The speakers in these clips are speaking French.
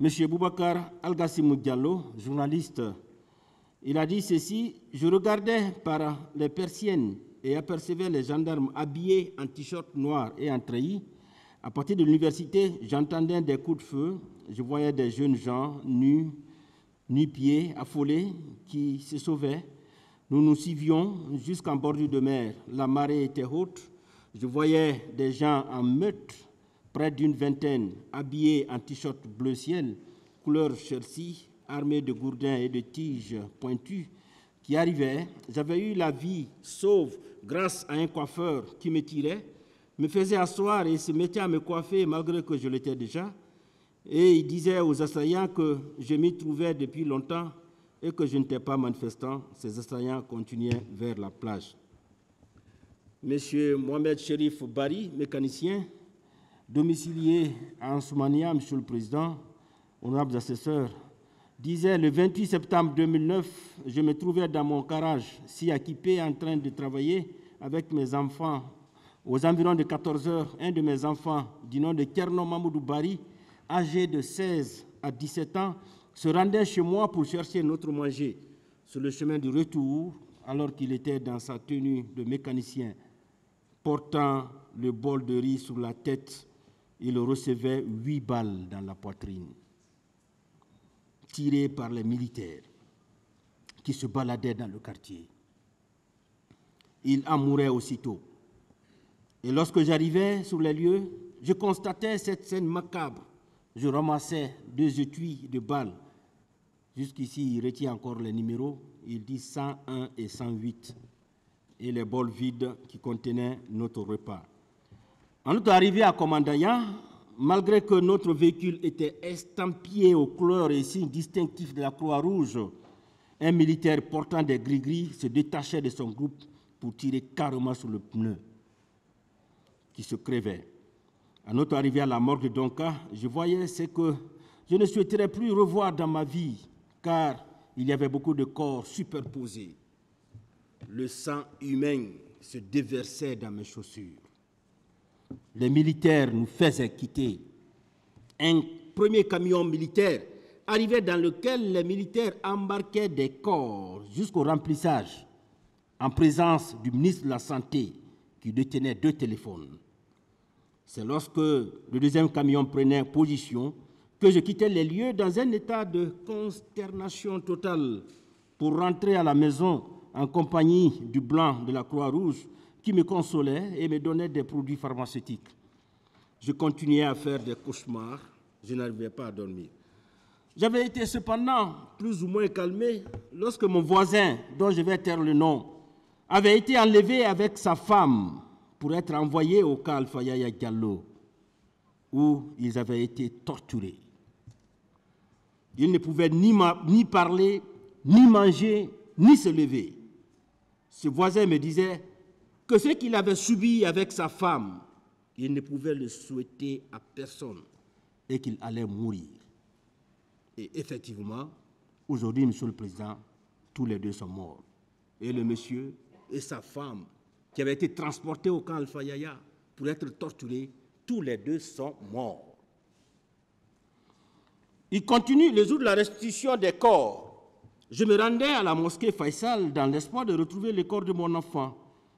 M. Boubacar Algassimou Diallo, journaliste, il a dit ceci: « Je regardais par les persiennes et apercevais les gendarmes habillés en t-shirt noir et en treillis. À partir de l'université, j'entendais des coups de feu. Je voyais des jeunes gens nus, nu-pieds, affolés, qui se sauvaient. Nous nous suivions jusqu'en bordure de mer. La marée était haute. Je voyais des gens en meute, près d'une vingtaine, habillés en t-shirt bleu ciel, couleur Chelsea, armés de gourdins et de tiges pointues, qui arrivaient. J'avais eu la vie sauve grâce à un coiffeur qui me tirait, me faisait asseoir et se mettait à me coiffer malgré que je l'étais déjà. Et il disait aux assaillants que je m'y trouvais depuis longtemps et que je n'étais pas manifestant. Ces assaillants continuaient vers la plage. Monsieur Mohamed Cherif Bari, mécanicien, domicilié à Ansoumania, Monsieur le Président, honorables assesseurs, disait le 28 septembre 2009, je me trouvais dans mon garage, si équipé, en train de travailler avec mes enfants. Aux environs de 14 heures, un de mes enfants, du nom de Kerno Mamoudou Bari, âgé de 16 à 17 ans, se rendait chez moi pour chercher notre manger. Sur le chemin du retour, alors qu'il était dans sa tenue de mécanicien, portant le bol de riz sur la tête, il recevait 8 balles dans la poitrine, tirées par les militaires qui se baladaient dans le quartier. Il en mourait aussitôt. Et lorsque j'arrivais sur les lieux, je constatais cette scène macabre. Je ramassais 2 étuis de balles. Jusqu'ici, il retient encore les numéros. Il dit 101 et 108. Et les bols vides qui contenaient notre repas. En notre arrivée à Komandaya, malgré que notre véhicule était estampillé aux couleurs et signes distinctifs de la Croix-Rouge, un militaire portant des gris-gris se détachait de son groupe pour tirer carrément sur le pneu qui se crevait. À notre arrivée à la morgue de Donka, je voyais ce que je ne souhaiterais plus revoir dans ma vie, car il y avait beaucoup de corps superposés. Le sang humain se déversait dans mes chaussures. Les militaires nous faisaient quitter. Un premier camion militaire arrivait dans lequel les militaires embarquaient des corps jusqu'au remplissage, en présence du ministre de la Santé qui détenait 2 téléphones. C'est lorsque le deuxième camion prenait position que je quittais les lieux dans un état de consternation totale pour rentrer à la maison en compagnie du blanc de la Croix-Rouge qui me consolait et me donnait des produits pharmaceutiques. Je continuais à faire des cauchemars, je n'arrivais pas à dormir. J'avais été cependant plus ou moins calmé lorsque mon voisin, dont je vais taire le nom, avait été enlevé avec sa femme pour être envoyés au camp Alpha Yaya Diallo, où ils avaient été torturés. Ils ne pouvaient ni parler, ni manger, ni se lever. Ce voisin me disait que ce qu'il avait subi avec sa femme, il ne pouvait le souhaiter à personne et qu'il allait mourir. Et effectivement, aujourd'hui, Monsieur le Président, tous les 2 sont morts. Et le monsieur et sa femme, qui avaient été transportés au camp Alpha Yaya pour être torturés, tous les 2 sont morts. Il continue le jour de la restitution des corps. Je me rendais à la mosquée Faisal dans l'espoir de retrouver le corps de mon enfant.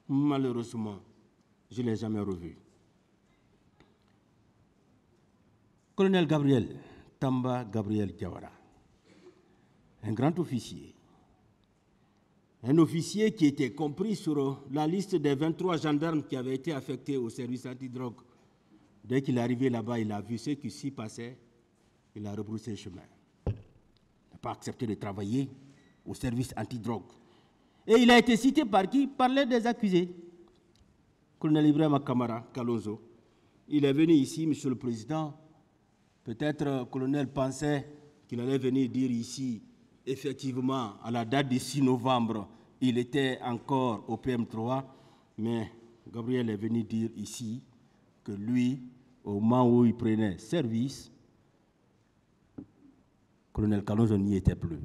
Malheureusement, je ne l'ai jamais revu. Colonel Gabriel Tamba Gabriel Diawara, un grand officier. Un officier qui était compris sur la liste des 23 gendarmes qui avaient été affectés au service antidrogue. Dès qu'il est arrivé là-bas, il a vu ce qui s'y passait, il a rebroussé le chemin. Il n'a pas accepté de travailler au service antidrogue. Et il a été cité par qui? Par l'un des accusés. Colonel Ibrahim Kamara Kalonzo. Il est venu ici, Monsieur le Président. Peut-être le colonel pensait qu'il allait venir dire ici, effectivement, à la date du 6 novembre, il était encore au PM3, mais Gabriel est venu dire ici que lui, au moment où il prenait service, colonel Kalonzo n'y était plus.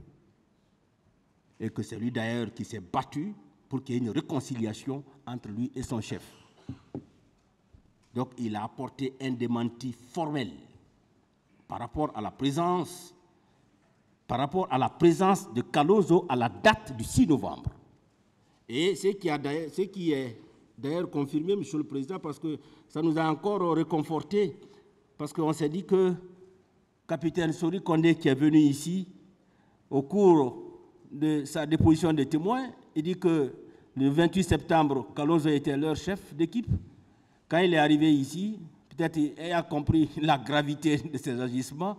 Et que c'est lui d'ailleurs qui s'est battu pour qu'il y ait une réconciliation entre lui et son chef. Donc il a apporté un démenti formel par rapport à la présence de Kalonzo à la date du 6 novembre. Et ce qui est d'ailleurs confirmé, Monsieur le Président, parce que ça nous a encore réconfortés, parce qu'on s'est dit que capitaine Sori Kondé, qui est venu ici, au cours de sa déposition de témoins, il dit que le 28 septembre, Kalonzo était leur chef d'équipe. Quand il est arrivé ici, peut-être ayant compris la gravité de ses agissements,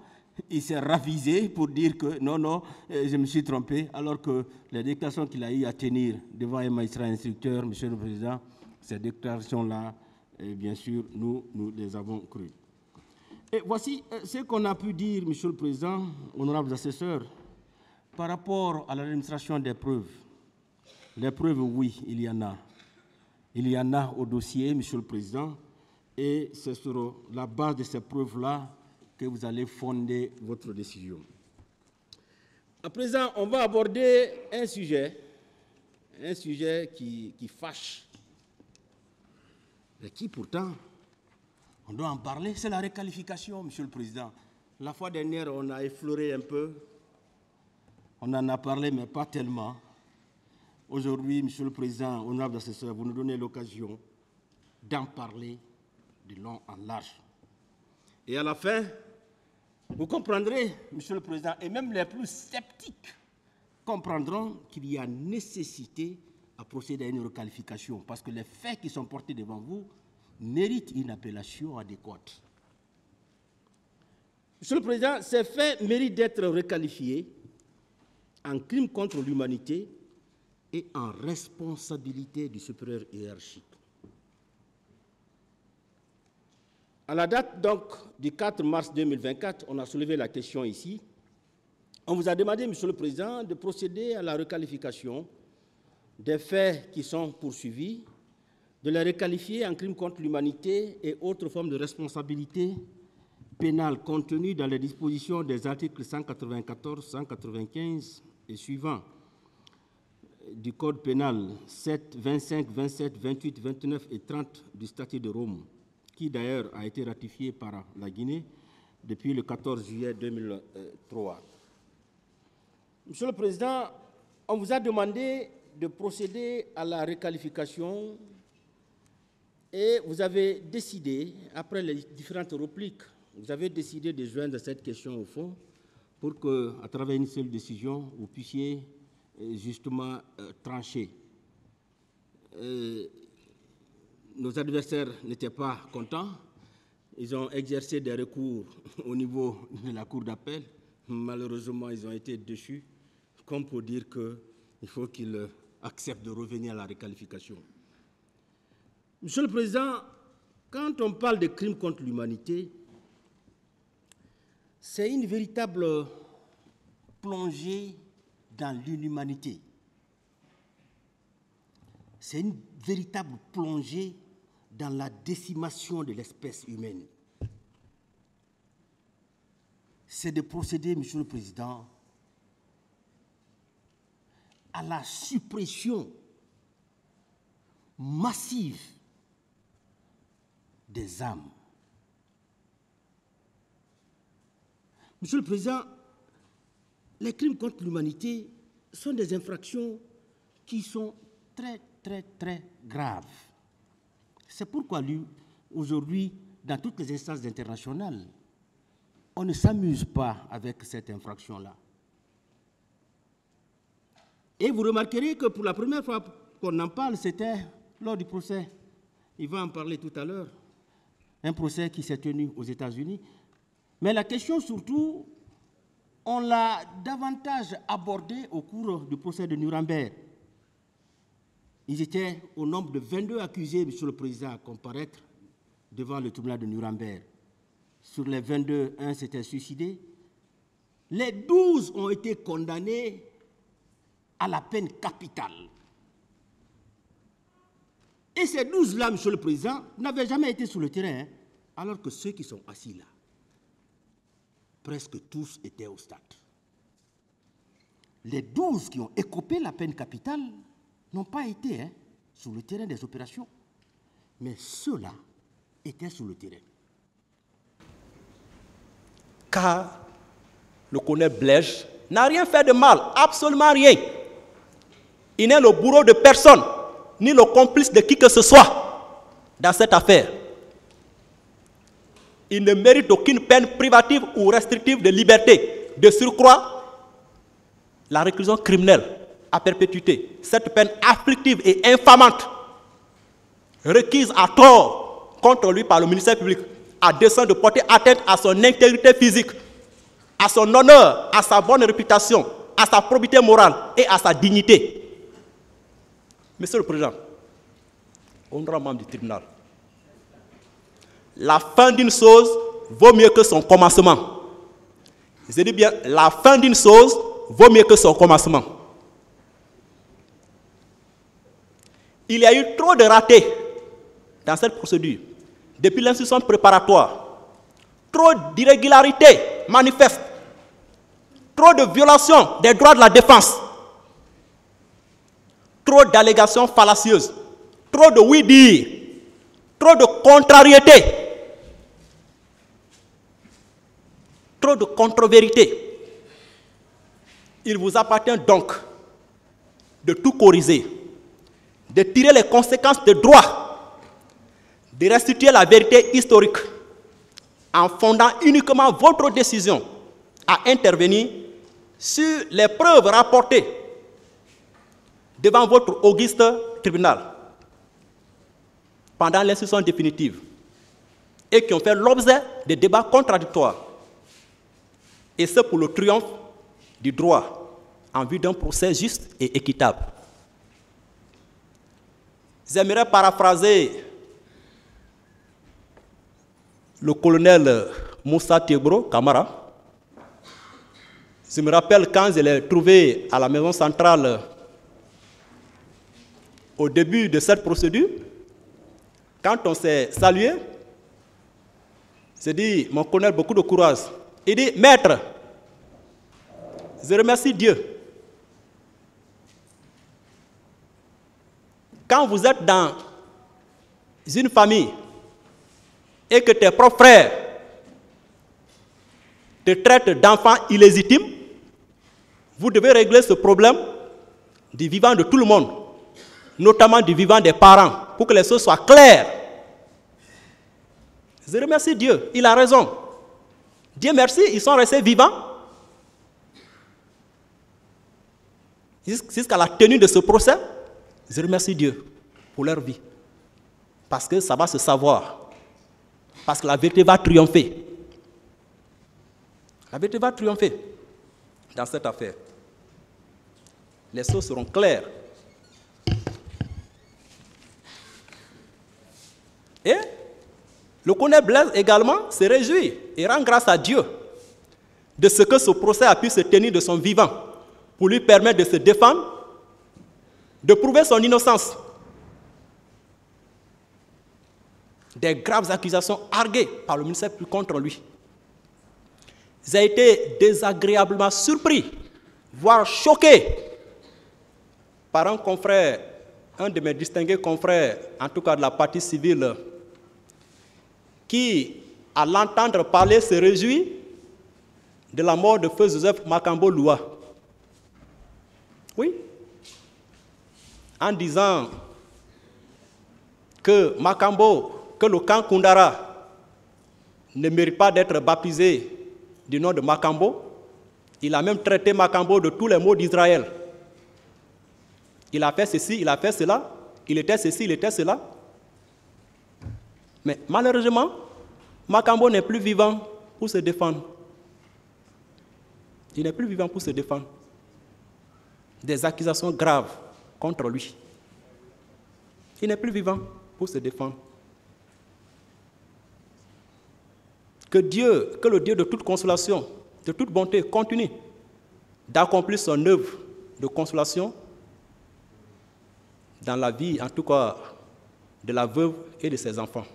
il s'est ravisé pour dire que non, je me suis trompé, alors que les déclarations qu'il a eu à tenir devant un magistrat instructeur, Monsieur le Président, ces déclarations-là, bien sûr, nous les avons crues. Et voici ce qu'on a pu dire, Monsieur le Président, honorables assesseurs, par rapport à l'administration des preuves. Les preuves, oui, il y en a. Il y en a au dossier, Monsieur le Président, et c'est sur la base de ces preuves-là que vous allez fonder votre décision. À présent, on va aborder un sujet qui fâche, mais qui pourtant, on doit en parler, c'est la requalification, Monsieur le Président. La fois dernière, on a effleuré un peu, on en a parlé, mais pas tellement. Aujourd'hui, Monsieur le Président, honorable assesseur, vous nous donnez l'occasion d'en parler de long en large. Et à la fin, vous comprendrez, Monsieur le Président, et même les plus sceptiques comprendront qu'il y a nécessité à procéder à une requalification, parce que les faits qui sont portés devant vous méritent une appellation adéquate. Monsieur le Président, ces faits méritent d'être requalifiés en crime contre l'humanité et en responsabilité du supérieur hiérarchique. À la date donc du 4 mars 2024, on a soulevé la question ici. On vous a demandé, Monsieur le Président, de procéder à la requalification des faits qui sont poursuivis, de les requalifier en crime contre l'humanité et autres formes de responsabilité pénale contenues dans les dispositions des articles 194, 195 et suivants du Code pénal 7, 25, 27, 28, 29 et 30 du Statut de Rome, qui d'ailleurs a été ratifié par la Guinée depuis le 14 juillet 2003. Monsieur le Président, on vous a demandé de procéder à la requalification et vous avez décidé, après les différentes répliques, vous avez décidé de joindre cette question au fond pour qu'à travers une seule décision, vous puissiez justement trancher. Nos adversaires n'étaient pas contents. Ils ont exercé des recours au niveau de la Cour d'appel. Malheureusement, ils ont été déchus, comme pour dire qu'il faut qu'ils acceptent de revenir à la requalification. Monsieur le Président, quand on parle de crimes contre l'humanité, c'est une véritable plongée dans l'inhumanité. C'est une véritable plongée dans la décimation de l'espèce humaine. C'est de procéder, Monsieur le Président, à la suppression massive des âmes. Monsieur le Président, les crimes contre l'humanité sont des infractions qui sont très, très, très graves. C'est pourquoi, aujourd'hui, dans toutes les instances internationales, on ne s'amuse pas avec cette infraction-là. Et vous remarquerez que pour la première fois qu'on en parle, c'était lors du procès. Il va en parler tout à l'heure. Un procès qui s'est tenu aux États-Unis. Mais la question surtout, on l'a davantage abordée au cours du procès de Nuremberg. Ils étaient au nombre de 22 accusés, Monsieur le Président, à comparaître devant le tribunal de Nuremberg. Sur les 22, un s'était suicidé. Les 12 ont été condamnés à la peine capitale. Et ces 12-là, Monsieur le Président, n'avaient jamais été sur le terrain, hein, alors que ceux qui sont assis là, presque tous étaient au stade. Les 12 qui ont écopé la peine capitale n'ont pas été sur le terrain des opérations, mais ceux-là étaient sur le terrain. car le colonel Blaise n'a rien fait de mal, absolument rien. Il n'est le bourreau de personne, ni le complice de qui que ce soit dans cette affaire. Il ne mérite aucune peine privative ou restrictive de liberté. De surcroît, la réclusion criminelle à perpétuité, cette peine afflictive et infamante, requise à tort contre lui par le ministère public, à dessein de porter atteinte à son intégrité physique, à son honneur, à sa bonne réputation, à sa probité morale et à sa dignité. Monsieur le Président, honorable membre du tribunal, la fin d'une chose vaut mieux que son commencement. Je dis bien, la fin d'une chose vaut mieux que son commencement. Il y a eu trop de ratés dans cette procédure, depuis l'instruction préparatoire, trop d'irrégularités manifestes, trop de violations des droits de la défense, trop d'allégations fallacieuses, trop de oui-dire, trop de contrariétés, trop de contre-vérités. Il vous appartient donc de tout corriger, de tirer les conséquences de droit, de restituer la vérité historique en fondant uniquement votre décision à intervenir sur les preuves rapportées devant votre auguste tribunal pendant l'instruction définitive et qui ont fait l'objet de débats contradictoires. Et ce pour le triomphe du droit en vue d'un procès juste et équitable. J'aimerais paraphraser le colonel Moussa Tebro Kamara. Je me rappelle quand je l'ai trouvé à la maison centrale au début de cette procédure, quand on s'est salué, j'ai dit, mon colonel, beaucoup de courage. Il dit, maître, je remercie Dieu. Quand vous êtes dans une famille et que tes propres frères te traitent d'enfant illégitime, vous devez régler ce problème du vivant de tout le monde, notamment du vivant des parents, pour que les choses soient claires. Je remercie Dieu, il a raison. Dieu merci, ils sont restés vivants jusqu'à la tenue de ce procès. Je remercie Dieu pour leur vie, parce que ça va se savoir, parce que la vérité va triompher. La vérité va triompher dans cette affaire. Les choses seront claires. Et le colonel Blaise également se réjouit et rend grâce à Dieu de ce que ce procès a pu se tenir de son vivant pour lui permettre de se défendre, de prouver son innocence des graves accusations arguées par le ministère public contre lui. J'ai été désagréablement surpris, voire choqué par un confrère, un de mes distingués confrères, en tout cas de la partie civile, qui, à l'entendre parler, se réjouit de la mort de feu Joseph Makambo Loua. Oui. En disant que Makambo, que le camp Koundara ne mérite pas d'être baptisé du nom de Makambo. Il a même traité Makambo de tous les maux d'Israël. Il a fait ceci, il a fait cela, il était ceci, il était cela. Mais malheureusement, Makambo n'est plus vivant pour se défendre. Il n'est plus vivant pour se défendre des accusations graves contre lui. Il n'est plus vivant pour se défendre. Que le Dieu de toute consolation, de toute bonté, continue d'accomplir son œuvre de consolation dans la vie, en tout cas, de la veuve et de ses enfants.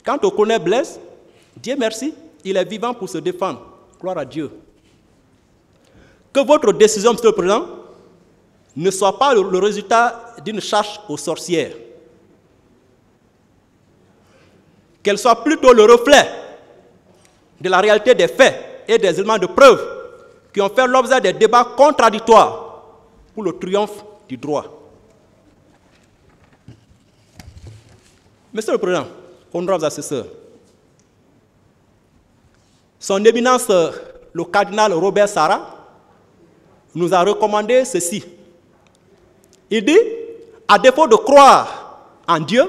Quant au colonel Blaise, Dieu merci, il est vivant pour se défendre. Gloire à Dieu. Que votre décision, Monsieur le Président, ne soit pas le résultat d'une chasse aux sorcières. qu'elle soit plutôt le reflet de la réalité des faits et des éléments de preuve qui ont fait l'objet des débats contradictoires pour le triomphe du droit. Monsieur le Président, honorables assesseurs, Son Éminence, le cardinal Robert Sarah, nous a recommandé ceci. Il dit, à défaut de croire en Dieu,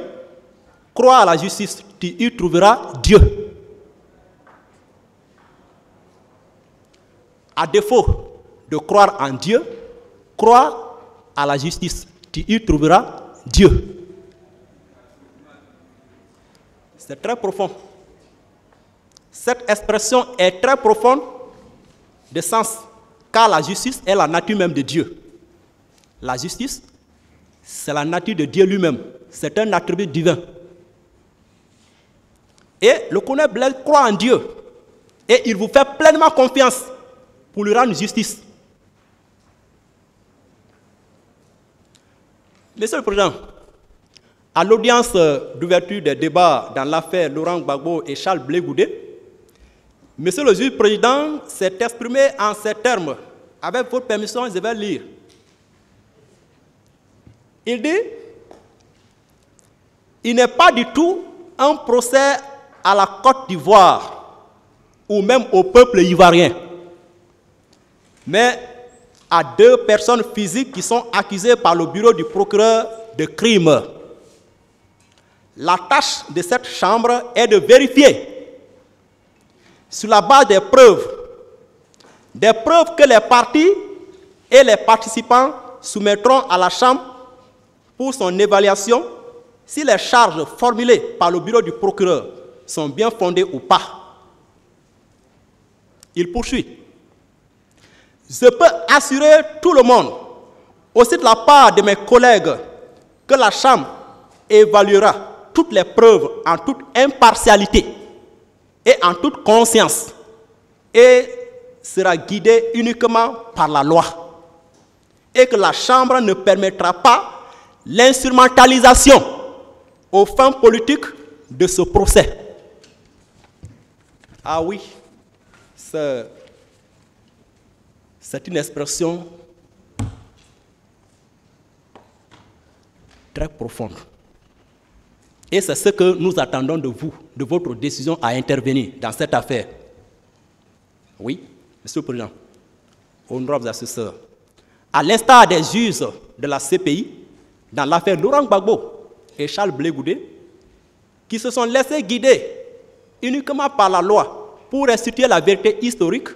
crois à la justice, tu y trouveras Dieu. À défaut de croire en Dieu, crois à la justice, tu y trouveras Dieu. C'est très profond. Cette expression est très profonde de sens, car la justice est la nature même de Dieu. La justice, c'est la nature de Dieu lui-même. C'est un attribut divin. Et le colonel Blaise croit en Dieu. Et il vous fait pleinement confiance pour lui rendre justice. Monsieur le Président, à l'audience d'ouverture des débats dans l'affaire Laurent Gbagbo et Charles Blé Goudé, Monsieur le juge président s'est exprimé en ces termes. Avec votre permission, je vais lire. Il dit, il n'est pas du tout un procès à la Côte d'Ivoire ou même au peuple ivoirien, mais à deux personnes physiques qui sont accusées par le bureau du procureur de crime. La tâche de cette chambre est de vérifier, sur la base des preuves que les parties et les participants soumettront à la chambre pour son évaluation, si les charges formulées par le bureau du procureur sont bien fondées ou pas. Il poursuit. Je peux assurer tout le monde, aussi de la part de mes collègues, que la chambre évaluera toutes les preuves en toute impartialité et en toute conscience, et sera guidée uniquement par la loi, et que la Chambre ne permettra pas l'instrumentalisation aux fins politiques de ce procès. Ah oui, c'est une expression très profonde. Et c'est ce que nous attendons de vous, de votre décision à intervenir dans cette affaire. Oui, Monsieur le Président, honorables assesseurs, à l'instar des juges de la CPI, dans l'affaire Laurent Gbagbo et Charles Blé Goudé, qui se sont laissés guider uniquement par la loi pour restituer la vérité historique,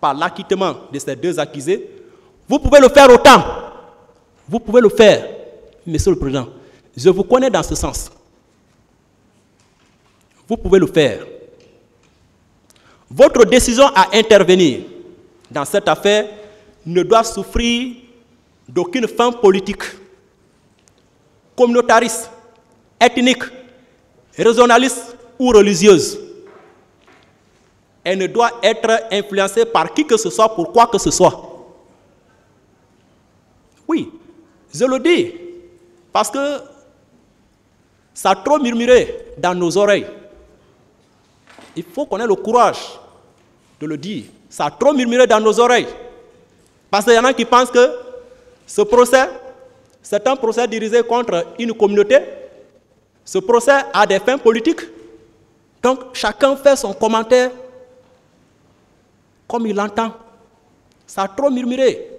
par l'acquittement de ces deux accusés, vous pouvez le faire autant. Vous pouvez le faire, Monsieur le Président. Je vous connais dans ce sens. Vous pouvez le faire. Votre décision à intervenir dans cette affaire ne doit souffrir d'aucune fin politique, communautariste, ethnique, régionaliste ou religieuse. Elle ne doit être influencée par qui que ce soit pour quoi que ce soit. Oui, je le dis, parce que ça a trop murmuré dans nos oreilles. Il faut qu'on ait le courage de le dire. Ça a trop murmuré dans nos oreilles. Parce qu'il y en a qui pensent que ce procès, c'est un procès dirigé contre une communauté. Ce procès a des fins politiques. Donc, chacun fait son commentaire comme il l'entend. Ça a trop murmuré.